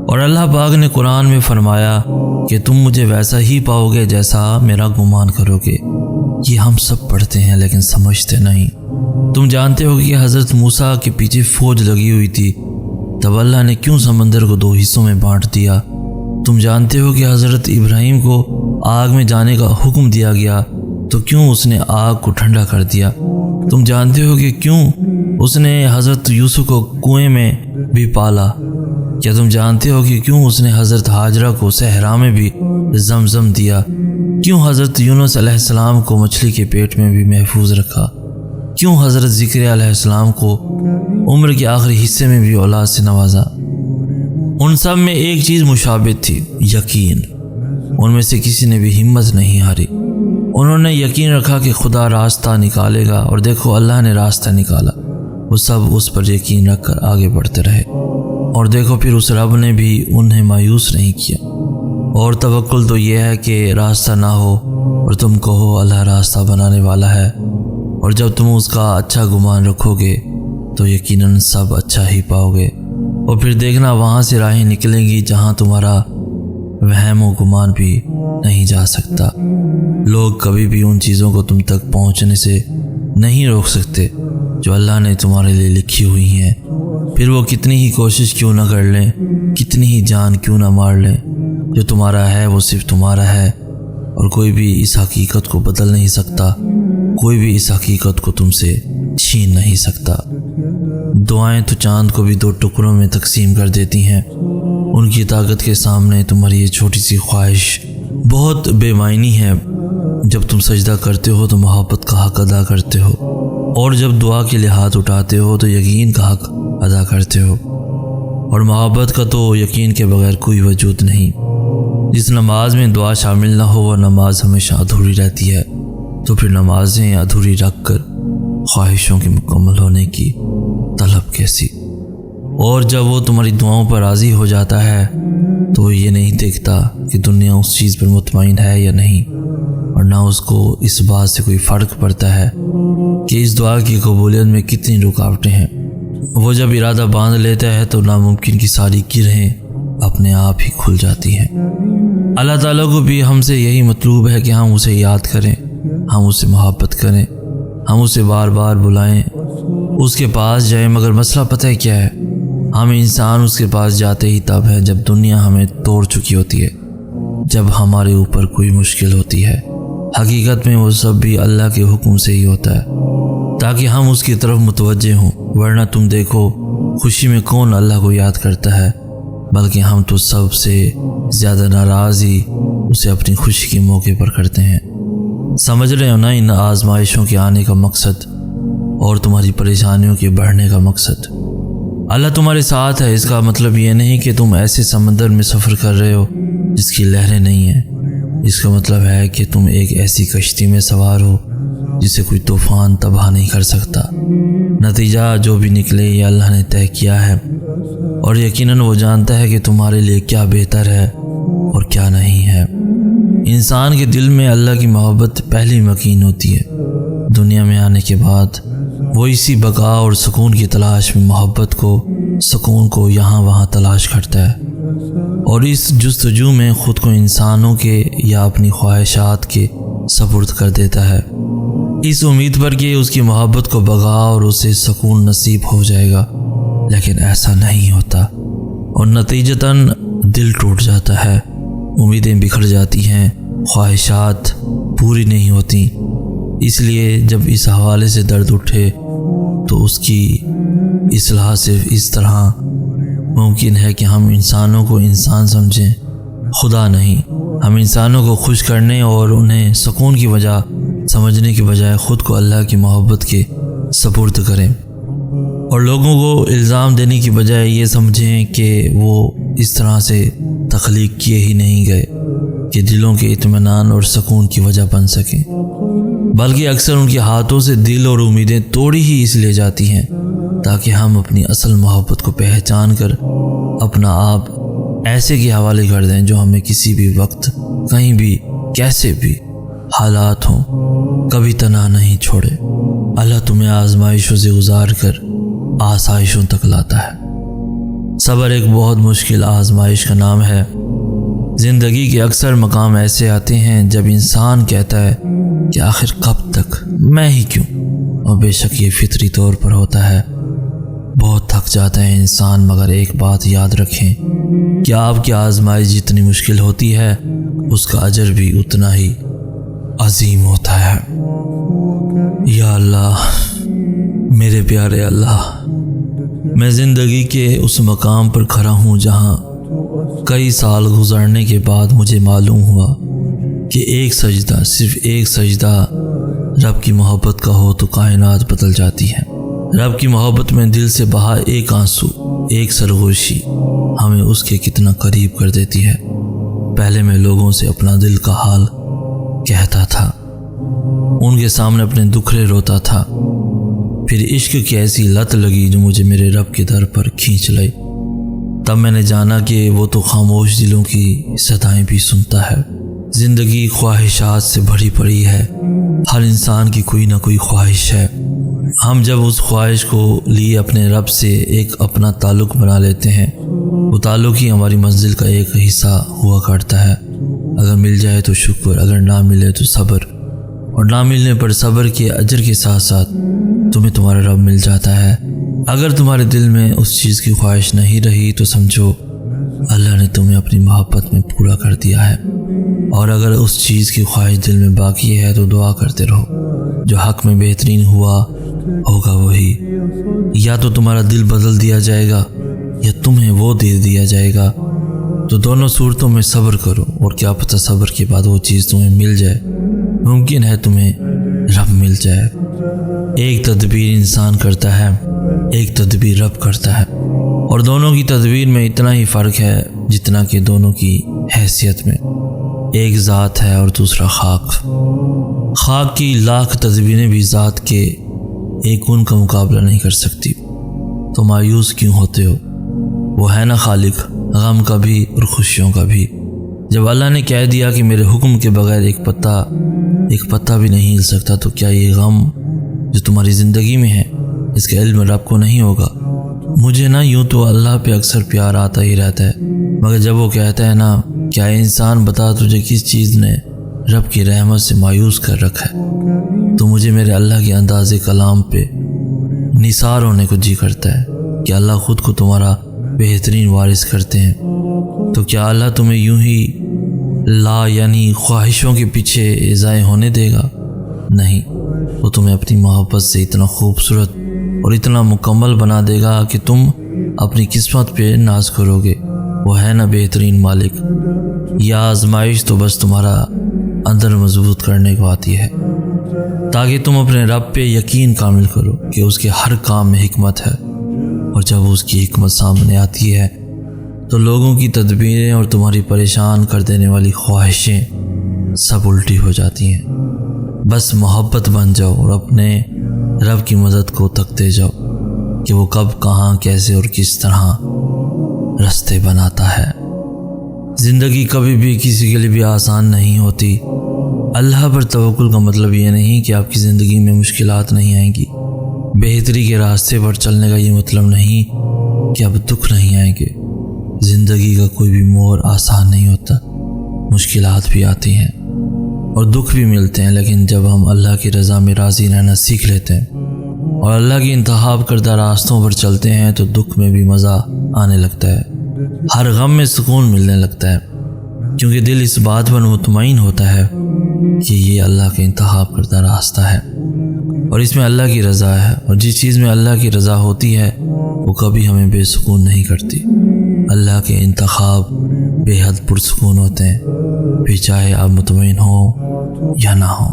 اور اللہ پاک نے قرآن میں فرمایا کہ تم مجھے ویسا ہی پاؤ گے جیسا میرا گمان کرو گے۔ یہ ہم سب پڑھتے ہیں لیکن سمجھتے نہیں۔ تم جانتے ہو کہ حضرت موسیٰ کے پیچھے فوج لگی ہوئی تھی، تب اللہ نے کیوں سمندر کو 2 حصوں میں بانٹ دیا؟ تم جانتے ہو کہ حضرت ابراہیم کو آگ میں جانے کا حکم دیا گیا تو کیوں اس نے آگ کو ٹھنڈا کر دیا؟ تم جانتے ہو کہ کیوں اس نے حضرت یوسف کو کنویں میں بھی پالا؟ کیا تم جانتے ہو کہ کیوں اس نے حضرت ہاجرہ کو صحرا میں بھی زمزم دیا؟ کیوں حضرت یونس علیہ السلام کو مچھلی کے پیٹ میں بھی محفوظ رکھا؟ کیوں حضرت زکریا علیہ السلام کو عمر کے آخری حصے میں بھی اولاد سے نوازا؟ ان سب میں ایک چیز مشابہت تھی، یقین۔ ان میں سے کسی نے بھی ہمت نہیں ہاری۔ انہوں نے یقین رکھا کہ خدا راستہ نکالے گا، اور دیکھو اللہ نے راستہ نکالا۔ وہ سب اس پر یقین رکھ کر آگے بڑھتے رہے، اور دیکھو پھر اس رب نے بھی انہیں مایوس نہیں کیا۔ اور توکل تو یہ ہے کہ راستہ نہ ہو اور تم کہو اللہ راستہ بنانے والا ہے، اور جب تم اس کا اچھا گمان رکھو گے تو یقیناً سب اچھا ہی پاؤ گے، اور پھر دیکھنا وہاں سے راہیں نکلیں گی جہاں تمہارا وہم و گمان بھی نہیں جا سکتا۔ لوگ کبھی بھی ان چیزوں کو تم تک پہنچنے سے نہیں روک سکتے جو اللہ نے تمہارے لیے لکھی ہوئی ہیں، پھر وہ کتنی ہی کوشش کیوں نہ کر لیں، کتنی ہی جان کیوں نہ مار لیں۔ جو تمہارا ہے وہ صرف تمہارا ہے، اور کوئی بھی اس حقیقت کو بدل نہیں سکتا، کوئی بھی اس حقیقت کو تم سے چھین نہیں سکتا۔ دعائیں تو چاند کو بھی 2 ٹکڑوں میں تقسیم کر دیتی ہیں، ان کی طاقت کے سامنے تمہاری یہ چھوٹی سی خواہش بہت بے معنی ہے۔ جب تم سجدہ کرتے ہو تو محبت کا حق ادا کرتے ہو، اور جب دعا کے لیے ہاتھ اٹھاتے ہو تو یقین کا حق ادا کرتے ہو، اور محبت کا تو یقین کے بغیر کوئی وجود نہیں۔ جس نماز میں دعا شامل نہ ہو وہ نماز ہمیشہ ادھوری رہتی ہے، تو پھر نمازیں ادھوری رکھ کر خواہشوں کے مکمل ہونے کی طلب کیسی؟ اور جب وہ تمہاری دعاؤں پر راضی ہو جاتا ہے تو وہ یہ نہیں دیکھتا کہ دنیا اس چیز پر مطمئن ہے یا نہیں، اور نہ اس کو اس بات سے کوئی فرق پڑتا ہے کہ اس دعا کی قبولیت میں کتنی رکاوٹیں ہیں۔ وہ جب ارادہ باندھ لیتا ہے تو ناممکن کی ساری گرہیں اپنے آپ ہی کھل جاتی ہیں۔ اللہ تعالیٰ کو بھی ہم سے یہی مطلوب ہے کہ ہم اسے یاد کریں، ہم اسے محبت کریں، ہم اسے بار بار بلائیں، اس کے پاس جائیں۔ مگر مسئلہ پتہ ہے کیا ہے؟ ہم انسان اس کے پاس جاتے ہی تب ہے جب دنیا ہمیں توڑ چکی ہوتی ہے، جب ہمارے اوپر کوئی مشکل ہوتی ہے۔ حقیقت میں وہ سب بھی اللہ کے حکم سے ہی ہوتا ہے تاکہ ہم اس کی طرف متوجہ ہوں، ورنہ تم دیکھو خوشی میں کون اللہ کو یاد کرتا ہے، بلکہ ہم تو سب سے زیادہ ناراض ہی اسے اپنی خوشی کے موقع پر کرتے ہیں۔ سمجھ رہے ہو نا ان آزمائشوں کے آنے کا مقصد اور تمہاری پریشانیوں کے بڑھنے کا مقصد؟ اللہ تمہارے ساتھ ہے، اس کا مطلب یہ نہیں کہ تم ایسے سمندر میں سفر کر رہے ہو جس کی لہریں نہیں ہیں۔ اس کا مطلب ہے کہ تم ایک ایسی کشتی میں سوار ہو جسے کوئی طوفان تباہ نہیں کر سکتا۔ نتیجہ جو بھی نکلے یہ اللہ نے طے کیا ہے، اور یقیناً وہ جانتا ہے کہ تمہارے لیے کیا بہتر ہے اور کیا نہیں ہے۔ انسان کے دل میں اللہ کی محبت پہلی مکین ہوتی ہے۔ دنیا میں آنے کے بعد وہ اسی بقا اور سکون کی تلاش میں محبت کو، سکون کو یہاں وہاں تلاش کرتا ہے، اور اس جستجو میں خود کو انسانوں کے یا اپنی خواہشات کے سپرد کر دیتا ہے، اس امید پر کہ اس کی محبت کو بغا اور اسے سکون نصیب ہو جائے گا۔ لیکن ایسا نہیں ہوتا، اور نتیجتاً دل ٹوٹ جاتا ہے، امیدیں بکھر جاتی ہیں، خواہشات پوری نہیں ہوتی۔ اس لیے جب اس حوالے سے درد اٹھے تو اس کی اصلاح صرف اس طرح ممکن ہے کہ ہم انسانوں کو انسان سمجھیں، خدا نہیں۔ ہم انسانوں کو خوش کرنے اور انہیں سکون کی وجہ سمجھنے کے بجائے خود کو اللہ کی محبت کے سپرد کریں، اور لوگوں کو الزام دینے کی بجائے یہ سمجھیں کہ وہ اس طرح سے تخلیق کیے ہی نہیں گئے کہ دلوں کے اطمینان اور سکون کی وجہ بن سکیں، بلکہ اکثر ان کے ہاتھوں سے دل اور امیدیں توڑی ہی اس لیے جاتی ہیں تاکہ ہم اپنی اصل محبت کو پہچان کر اپنا آپ ایسے کے حوالے کر دیں جو ہمیں کسی بھی وقت، کہیں بھی، کیسے بھی حالات ہوں، کبھی تنہا نہیں چھوڑے۔ اللہ تمہیں آزمائشوں سے گزار کر آسائشوں تک لاتا ہے۔ صبر ایک بہت مشکل آزمائش کا نام ہے۔ زندگی کے اکثر مقام ایسے آتے ہیں جب انسان کہتا ہے کہ آخر کب تک، میں ہی کیوں، اور بے شک یہ فطری طور پر ہوتا ہے۔ بہت تھک جاتا ہے انسان، مگر ایک بات یاد رکھیں کہ آپ کی آزمائش جتنی مشکل ہوتی ہے اس کا اجر بھی اتنا ہی عظیم ہوتا ہے۔ یا اللہ، میرے پیارے اللہ، میں زندگی کے اس مقام پر کھڑا ہوں جہاں کئی سال گزرنے کے بعد مجھے معلوم ہوا کہ ایک سجدہ، صرف ایک سجدہ رب کی محبت کا ہو تو کائنات بدل جاتی ہے۔ رب کی محبت میں دل سے بہا ایک آنسو، ایک سرگوشی ہمیں اس کے کتنا قریب کر دیتی ہے۔ پہلے میں لوگوں سے اپنا دل کا حال کہتا تھا، ان کے سامنے اپنے دکھڑے روتا تھا، پھر عشق کی ایسی لت لگی جو مجھے میرے رب کے در پر کھینچ لائی۔ تب میں نے جانا کہ وہ تو خاموش دلوں کی صدائیں بھی سنتا ہے۔ زندگی خواہشات سے بھری پڑی ہے، ہر انسان کی کوئی نہ کوئی خواہش ہے۔ ہم جب اس خواہش کو لیے اپنے رب سے ایک اپنا تعلق بنا لیتے ہیں، وہ تعلق ہی ہماری منزل کا ایک حصہ ہوا کرتا ہے۔ اگر مل جائے تو شکر، اگر نہ ملے تو صبر، اور نہ ملنے پر صبر کے اجر کے ساتھ ساتھ تمہیں تمہارا رب مل جاتا ہے۔ اگر تمہارے دل میں اس چیز کی خواہش نہیں رہی تو سمجھو اللہ نے تمہیں اپنی محبت میں پورا کر دیا ہے، اور اگر اس چیز کی خواہش دل میں باقی ہے تو دعا کرتے رہو، جو حق میں بہترین ہوگا وہی، یا تو تمہارا دل بدل دیا جائے گا یا تمہیں وہ دے دیا جائے گا۔ تو دونوں صورتوں میں صبر کرو، اور کیا پتہ صبر کے بعد وہ چیز تمہیں مل جائے۔ ممکن ہے تمہیں رب مل جائے۔ ایک تدبیر انسان کرتا ہے، ایک تدبیر رب کرتا ہے، اور دونوں کی تدبیر میں اتنا ہی فرق ہے جتنا کہ دونوں کی حیثیت میں۔ ایک ذات ہے اور دوسرا خاک۔ خاک کی لاکھ تدبیریں بھی ذات کے ایک ان کا مقابلہ نہیں کر سکتی۔ تو مایوس کیوں ہوتے ہو؟ وہ ہے نا خالق غم کا بھی اور خوشیوں کا بھی۔ جب اللہ نے کہہ دیا کہ میرے حکم کے بغیر ایک پتا بھی نہیں ہل سکتا، تو کیا یہ غم جو تمہاری زندگی میں ہے اس کا علم رب کو نہیں ہوگا؟ مجھے نا یوں تو اللہ پہ اکثر پیار آتا ہی رہتا ہے، مگر جب وہ کہتا ہے نا کیا انسان بتا تجھے کس چیز نے رب کی رحمت سے مایوس کر رکھا ہے، تو مجھے میرے اللہ کے انداز کلام پہ نثار ہونے کو جی کرتا ہے کہ اللہ خود کو تمہارا بہترین وارث کرتے ہیں۔ تو کیا اللہ تمہیں یوں ہی یعنی خواہشوں کے پیچھے ضائع ہونے دے گا؟ نہیں، وہ تمہیں اپنی محبت سے اتنا خوبصورت اور اتنا مکمل بنا دے گا کہ تم اپنی قسمت پہ ناز کرو گے۔ وہ ہے نا بہترین مالک۔ یہ آزمائش تو بس تمہارا اندر مضبوط کرنے کو آتی ہے، تاکہ تم اپنے رب پہ یقین کامل کرو کہ اس کے ہر کام میں حکمت ہے، اور جب اس کی حکمت سامنے آتی ہے تو لوگوں کی تدبیریں اور تمہاری پریشان کر دینے والی خواہشیں سب الٹی ہو جاتی ہیں۔ بس محبت بن جاؤ اور اپنے رب کی مدد کو تکتے جاؤ کہ وہ کب، کہاں، کیسے اور کس طرح راستے بناتا ہے۔ زندگی کبھی بھی کسی کے لیے بھی آسان نہیں ہوتی۔ اللہ پر توکل کا مطلب یہ نہیں کہ آپ کی زندگی میں مشکلات نہیں آئیں گی۔ بہتری کے راستے پر چلنے کا یہ مطلب نہیں کہ اب دکھ نہیں آئیں گے۔ زندگی کا کوئی بھی موڑ آسان نہیں ہوتا، مشکلات بھی آتی ہیں اور دکھ بھی ملتے ہیں، لیکن جب ہم اللہ کی رضا میں راضی رہنا سیکھ لیتے ہیں اور اللہ کی انتخاب کردہ راستوں پر چلتے ہیں تو دکھ میں بھی مزہ آنے لگتا ہے، ہر غم میں سکون ملنے لگتا ہے، کیونکہ دل اس بات پر مطمئن ہوتا ہے کہ یہ اللہ کا انتخاب کردہ راستہ ہے اور اس میں اللہ کی رضا ہے، اور جس چیز میں اللہ کی رضا ہوتی ہے وہ کبھی ہمیں بے سکون نہیں کرتی۔ اللہ کے انتخاب بے حد پرسکون ہوتے ہیں، پھر چاہے آپ مطمئن ہو یا نہ ہو۔